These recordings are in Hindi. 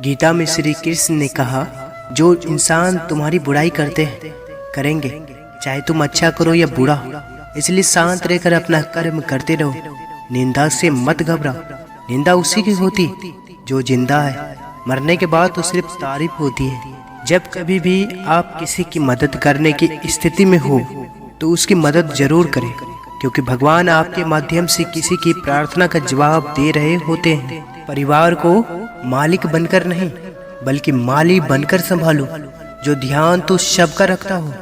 गीता में श्री कृष्ण ने कहा, जो इंसान तुम्हारी बुराई करते हैं करेंगे, चाहे तुम अच्छा करो या बुरा, इसलिए शांत रहकर अपना कर्म करते रहो। निंदा से मत घबराओ। निंदा उसी की होती जो जिंदा है। मरने के बाद तो सिर्फ तारीफ होती है। जब कभी भी आप किसी की मदद करने की स्थिति में हो तो उसकी मदद जरूर करें, क्योंकि भगवान आपके माध्यम से किसी की प्रार्थना का जवाब दे रहे होते हैं। परिवार को मालिक बनकर नहीं बल्कि माली बनकर संभालो। जो ध्यान तो सबका रखता हो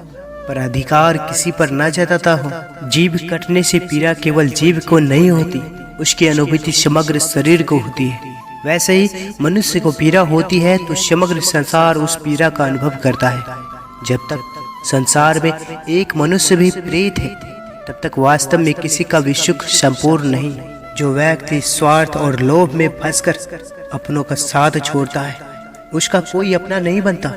पर अधिकार किसी पर न जताता हो। जीभ कटने से पीड़ा केवल जीभ को नहीं होती, उसकी अनुभूति समग्र शरीर को होती है। वैसे ही मनुष्य को पीड़ा होती है तो समग्र संसार उस पीड़ा का अनुभव करता है। जब तक संसार में एक मनुष्य भी प्रेत है तब तक वास्तव में किसी का भी सुख संपूर्ण नहीं। जो व्यक्ति स्वार्थ और लोभ में फंसकर अपनों का साथ छोड़ता है उसका कोई अपना नहीं बनता।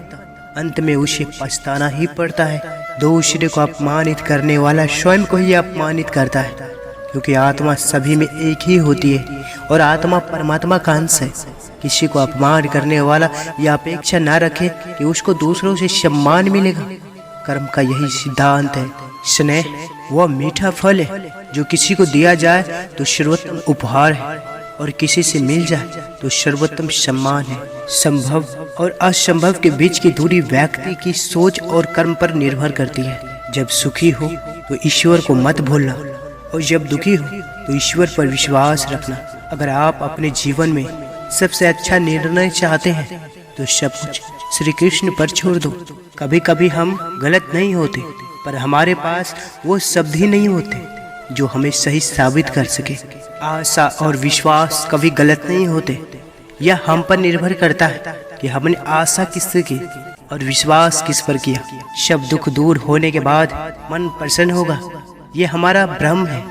अंत में उसे पछताना ही पड़ता है। दूसरे को अपमानित करने वाला स्वयं को ही अपमानित करता है, क्योंकि आत्मा सभी में एक ही होती है और आत्मा परमात्मा का अंश है। किसी को अपमान करने वाला यह अपेक्षा न रखे कि उसको दूसरों से सम्मान मिलेगा। कर्म का यही सिद्धांत है। स्नेह वह मीठा फल है जो किसी को दिया जाए तो सर्वोत्तम उपहार है और किसी से मिल जाए तो सर्वोत्तम सम्मान है। संभव और असंभव के बीच की दूरी व्यक्ति की सोच और कर्म पर निर्भर करती है। जब सुखी हो तो ईश्वर को मत भूलना और जब दुखी हो तो ईश्वर पर विश्वास रखना। अगर आप अपने जीवन में सबसे अच्छा निर्णय चाहते हैं तो सब कुछ श्री कृष्ण पर छोड़ दो। कभी कभी हम गलत नहीं होते, पर हमारे पास वो शब्द ही नहीं होते जो हमें सही साबित कर सके। आशा और विश्वास कभी गलत नहीं होते। यह हम पर निर्भर करता है कि हमने आशा किससे की और विश्वास किस पर किया। सब दुख दूर होने के बाद मन प्रसन्न होगा, यह हमारा भ्रम है।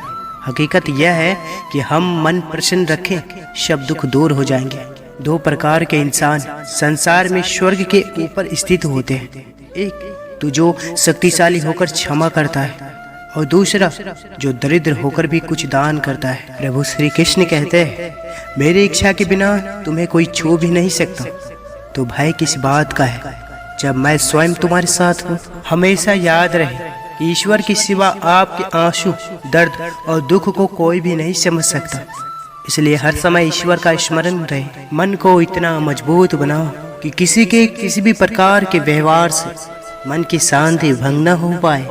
हकीकत यह है कि हम मन प्रसन्न रखें, सब दुख दूर हो जाएंगे। दो प्रकार के इंसान संसार में स्वर्ग के ऊपर स्थित होते हैं। एक तो जो शक्तिशाली होकर क्षमा करता है और दूसरा जो दरिद्र होकर भी कुछ दान करता है। प्रभु श्री कृष्ण कहते हैं, मेरी इच्छा के बिना तुम्हें कोई छू भी नहीं सकता, तो भय किस बात का है जब मैं स्वयं तुम्हारे साथ हूँ। हमेशा याद रहे कि ईश्वर के सिवा आपके आंसू, दर्द और दुख को कोई भी नहीं समझ सकता। इसलिए हर समय ईश्वर का स्मरण रहे। मन को इतना मजबूत बनाओ कि किसी के किसी भी प्रकार के व्यवहार से मन की शांति भंग न हो पाए।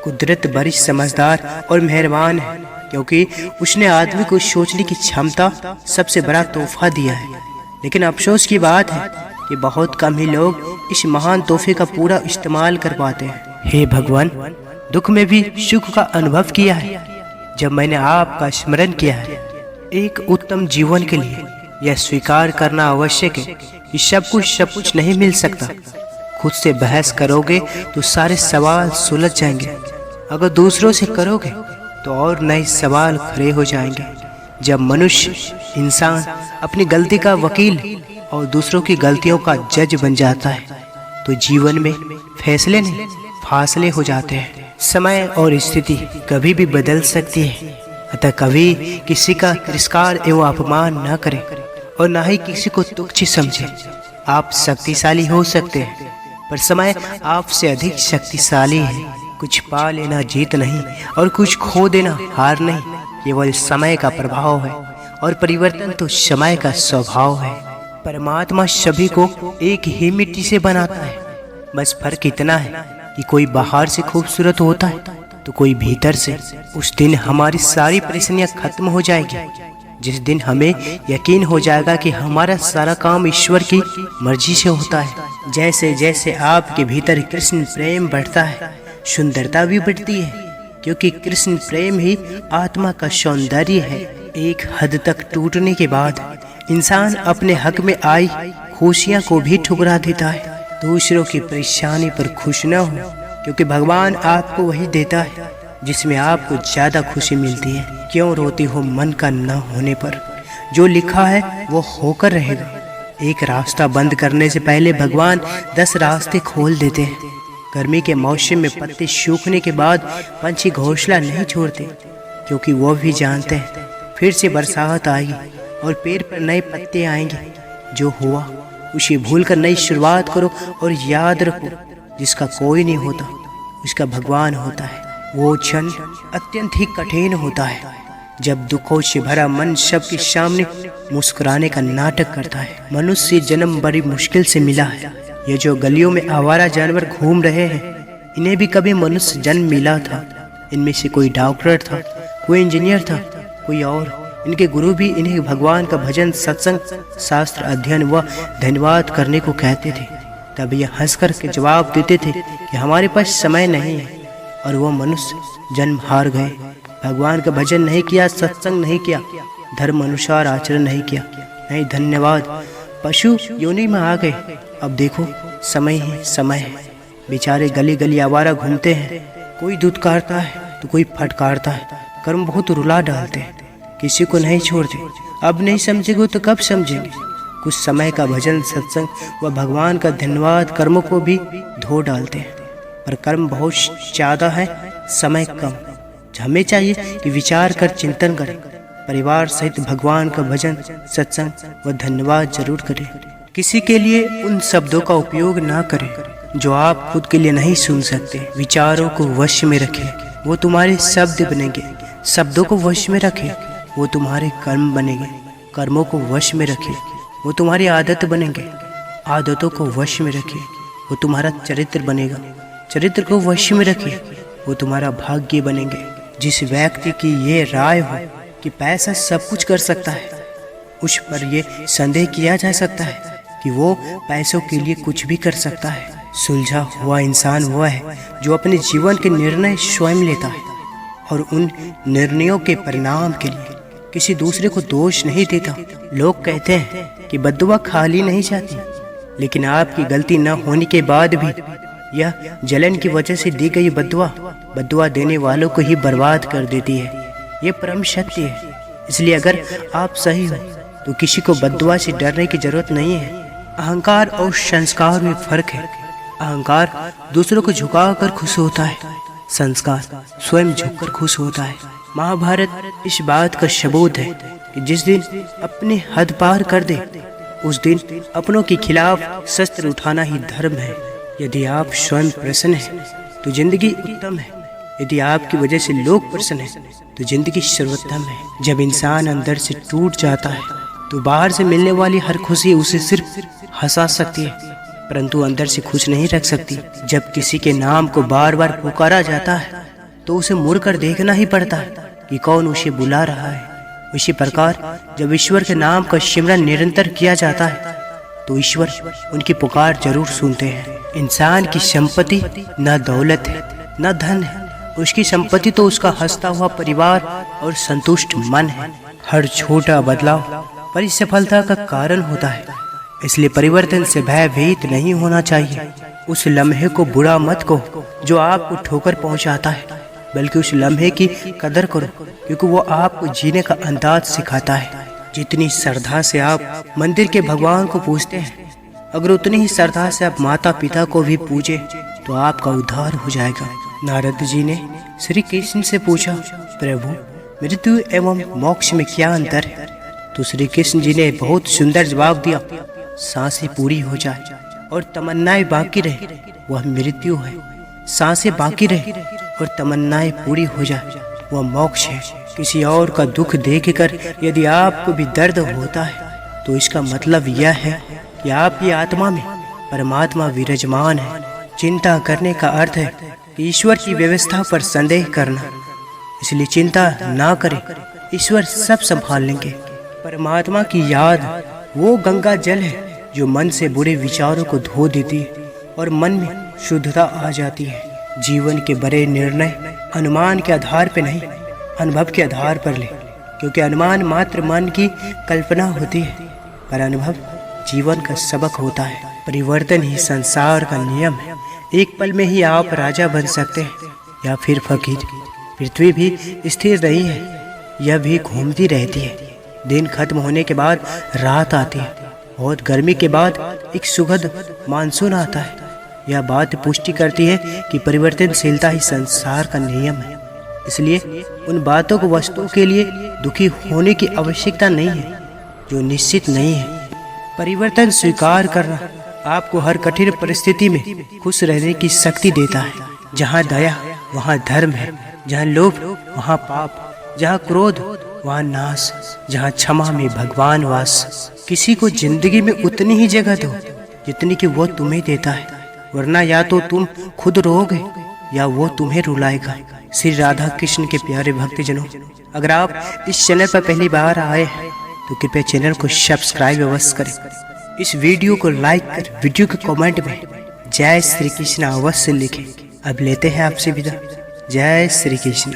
कुदरत बड़ी समझदार और मेहरबान है, क्योंकि उसने आदमी को सोचने की क्षमता सबसे बड़ा तोहफा दिया है। लेकिन अफसोस की बात है कि बहुत कम ही लोग इस महान तोहफे का पूरा इस्तेमाल कर पाते हैं। हे भगवान, दुख में भी सुख का अनुभव किया है जब मैंने आपका स्मरण किया है। एक उत्तम जीवन के लिए यह स्वीकार करना आवश्यक है कि सब कुछ नहीं मिल सकता। खुद से बहस करोगे तो सारे सवाल सुलझ जाएंगे। अगर दूसरों से करोगे तो और नए सवाल खड़े हो जाएंगे। जब मनुष्य इंसान अपनी गलती का वकील और दूसरों की गलतियों का जज बन जाता है तो जीवन में फैसले नहीं फासले हो जाते हैं। समय और स्थिति कभी भी बदल सकती है, अतः कभी किसी का तिरस्कार एवं अपमान न करें और न ही किसी को तुच्छ समझें। आप शक्तिशाली हो सकते हैं पर समय आपसे अधिक शक्तिशाली है। कुछ पा लेना जीत नहीं और कुछ खो देना हार नहीं, केवल समय का प्रभाव है और परिवर्तन तो समय का स्वभाव है। परमात्मा सभी को एक ही मिट्टी से बनाता है, बस फर्क इतना है कि कोई बाहर से खूबसूरत होता है तो कोई भीतर से। उस दिन हमारी सारी परेशानियां खत्म हो जाएगी, जिस दिन हमें यकीन हो जाएगा कि हमारा सारा काम ईश्वर की मर्जी से होता है। जैसे जैसे आपके भीतर कृष्ण प्रेम बढ़ता है, सुंदरता भी बढ़ती है, क्योंकि कृष्ण प्रेम ही आत्मा का सौंदर्य है। एक हद तक टूटने के बाद इंसान अपने हक में आई खुशियां को भी ठुकरा देता है। दूसरों की परेशानी पर खुश न हो, क्योंकि भगवान आपको वही देता है जिसमें आपको ज्यादा खुशी मिलती है। क्यों रोती हो मन का न होने पर? जो लिखा है वो होकर रहेगा। एक रास्ता बंद करने से पहले भगवान 10 रास्ते खोल देते हैं। गर्मी के मौसम में पत्ते सूखने के बाद पंछी घोंसला नहीं छोड़ते, क्योंकि वो भी जानते हैं फिर से बरसात आएगी और पेड़ पर नए पत्ते आएंगे। जो हुआ उसे भूलकर नई शुरुआत करो और याद रखो, जिसका कोई नहीं होता उसका भगवान होता है। वो क्षण अत्यंत ही कठिन होता है जब दुखों से भरा मन सबके सामने मुस्कुराने का नाटक करता है। मनुष्य जन्म बड़ी मुश्किल से मिला है। ये जो गलियों में आवारा जानवर घूम रहे हैं, इन्हें भी कभी मनुष्य जन्म मिला था। इनमें से कोई डॉक्टर था, कोई इंजीनियर था, कोई और। इनके गुरु भी इन्हें भगवान का भजन, सत्संग, शास्त्र अध्ययन व धन्यवाद करने को कहते थे। तब ये हंस कर के जवाब देते थे कि हमारे पास समय नहीं है। और वो मनुष्य जन्म हार गए। भगवान का भजन नहीं किया, सत्संग नहीं किया, धर्म अनुसार आचरण नहीं किया, नहीं धन्यवाद, पशु योनि में आ गए। अब देखो समय ही समय है। बेचारे गली गली आवारा घूमते हैं, कोई दुत्कारता है तो कोई फटकारता है। कर्म बहुत रुला डालते हैं, किसी को नहीं छोड़ते। अब नहीं समझेंगे तो कब समझेंगे। कुछ समय का भजन, सत्संग व भगवान का धन्यवाद कर्मों को भी धो डालते हैं। पर कर्म बहुत ज़्यादा है, समय कम। हमें चाहिए कि विचार कर चिंतन करें, परिवार सहित भगवान का भजन, सत्संग व धन्यवाद जरूर करें। किसी के लिए उन शब्दों का उपयोग ना करें जो आप खुद के लिए नहीं सुन सकते। विचारों को वश में रखें, वो तुम्हारे शब्द बनेंगे। शब्दों को वश में रखें, वो तुम्हारे कर्म बनेंगे। कर्मों को वश में रखें, वो तुम्हारी आदत बनेंगे। आदतों को वश में रखें, वो तुम्हारा चरित्र बनेगा। चरित्र को वश में रखें, वो तुम्हारा भाग्य बनेंगे। जिस व्यक्ति की ये राय हो कि पैसा सब कुछ कर सकता है, उस पर यह संदेह किया जा सकता है कि वो पैसों के लिए कुछ भी कर सकता है। सुलझा हुआ इंसान वह है जो अपने जीवन के निर्णय स्वयं लेता है और उन निर्णयों के परिणाम के लिए किसी दूसरे को दोष नहीं देता। लोग कहते हैं कि बद्दुआ खाली नहीं जाती, लेकिन आपकी गलती न होने के बाद भी यह जलन की वजह से दी गई बद्दुआ देने वालों को ही बर्बाद कर देती है। ये परम सत्य है। इसलिए अगर आप सही हो तो किसी को बद्दुआ से डरने की जरूरत नहीं है। अहंकार और संस्कार में फर्क है। अहंकार दूसरों को झुकाकर खुश होता है, संस्कार स्वयं झुककर खुश होता है। महाभारत इस बात का सबूत है कि जिस दिन अपने हद पार कर दे, उस दिन अपनों के खिलाफ शस्त्र उठाना ही धर्म है। यदि आप स्वयं प्रसन्न हैं तो जिंदगी उत्तम है। यदि आपकी वजह से लोग प्रसन्न हैं तो जिंदगी सर्वोत्तम है। जब इंसान अंदर से टूट जाता है तो बाहर से मिलने वाली हर खुशी उसे सिर्फ हंसा सकती है, परंतु अंदर से खुश नहीं रख सकती। जब किसी के नाम को बार बार पुकारा जाता है तो उसे मुड़कर देखना ही पड़ता है कि कौन उसे बुला रहा है। उसी प्रकार जब ईश्वर के नाम का सिमरन निरंतर किया जाता है तो ईश्वर उनकी पुकार जरूर सुनते हैं। इंसान की संपत्ति न दौलत है न धन है, उसकी संपत्ति तो उसका हंसता हुआ परिवार और संतुष्ट मन है। हर छोटा बदलाव बड़ी सफलता का कारण होता है। इसलिए परिवर्तन से भयभीत नहीं होना चाहिए। उस लम्हे को बुरा मत कहो जो आपको ठोकर पहुंचाता है, बल्कि उस लम्हे की कदर करो क्योंकि वो आपको जीने का अंदाज सिखाता है। जितनी श्रद्धा से आप मंदिर के भगवान को पूजते हैं, अगर उतनी ही श्रद्धा से आप माता पिता को भी पूजे तो आपका उद्धार हो जाएगा। नारद जी ने श्री कृष्ण से पूछा, प्रभु मृत्यु एवं मोक्ष में क्या अंतर है? तो श्री कृष्ण जी ने बहुत सुंदर जवाब दिया, सांसें पूरी हो जाए और तमन्नाएं बाकी रहे वह मृत्यु है। सांसें बाकी रहे और तमन्नाएं पूरी हो जाए वह मोक्ष है। किसी और का दुख देखकर यदि आपको भी दर्द होता है तो इसका मतलब यह है कि आपकी आत्मा में परमात्मा विराजमान है। चिंता करने का अर्थ है कि ईश्वर की व्यवस्था पर संदेह करना। इसलिए चिंता ना करें, ईश्वर सब संभाल लेंगे। परमात्मा की याद वो गंगा जल है जो मन से बुरे विचारों को धो देती है और मन में शुद्धता आ जाती है। जीवन के बड़े निर्णय अनुमान के आधार पर नहीं, अनुभव के आधार पर ले, क्योंकि अनुमान मात्र मन की कल्पना होती है, पर अनुभव जीवन का सबक होता है। परिवर्तन ही संसार का नियम है। एक पल में ही आप राजा बन सकते हैं या फिर फकीर। पृथ्वी भी स्थिर नहीं है, यह भी घूमती रहती है। दिन खत्म होने के बाद रात आती है, बहुत गर्मी के बाद एक सुखद मानसून आता है। यह बात पुष्टि करती है कि परिवर्तनशीलता ही संसार का नियम है। इसलिए उन बातों को, वस्तुओं के लिए दुखी होने की आवश्यकता नहीं है जो निश्चित नहीं है। परिवर्तन स्वीकार करना आपको हर कठिन परिस्थिति में खुश रहने की शक्ति देता है। जहाँ दया वहाँ धर्म है, जहाँ लोभ वहाँ पाप, जहाँ क्रोध वहाँ नाश, जहाँ क्षमा में भगवान वास। किसी को जिंदगी में उतनी ही जगह दो जितनी कि वो तुम्हें देता है, वरना या तो तुम खुद रोओगे या वो तुम्हें रुलाएगा। श्री राधा कृष्ण के प्यारे भक्तजनों, अगर आप इस चैनल पर पहली बार आए हैं तो कृपया चैनल को सब्सक्राइब अवश्य करें। इस वीडियो को लाइक कर वीडियो के कमेंट में जय श्री कृष्ण अवश्य लिखें। अब लेते हैं आपसे विदा। जय श्री कृष्ण।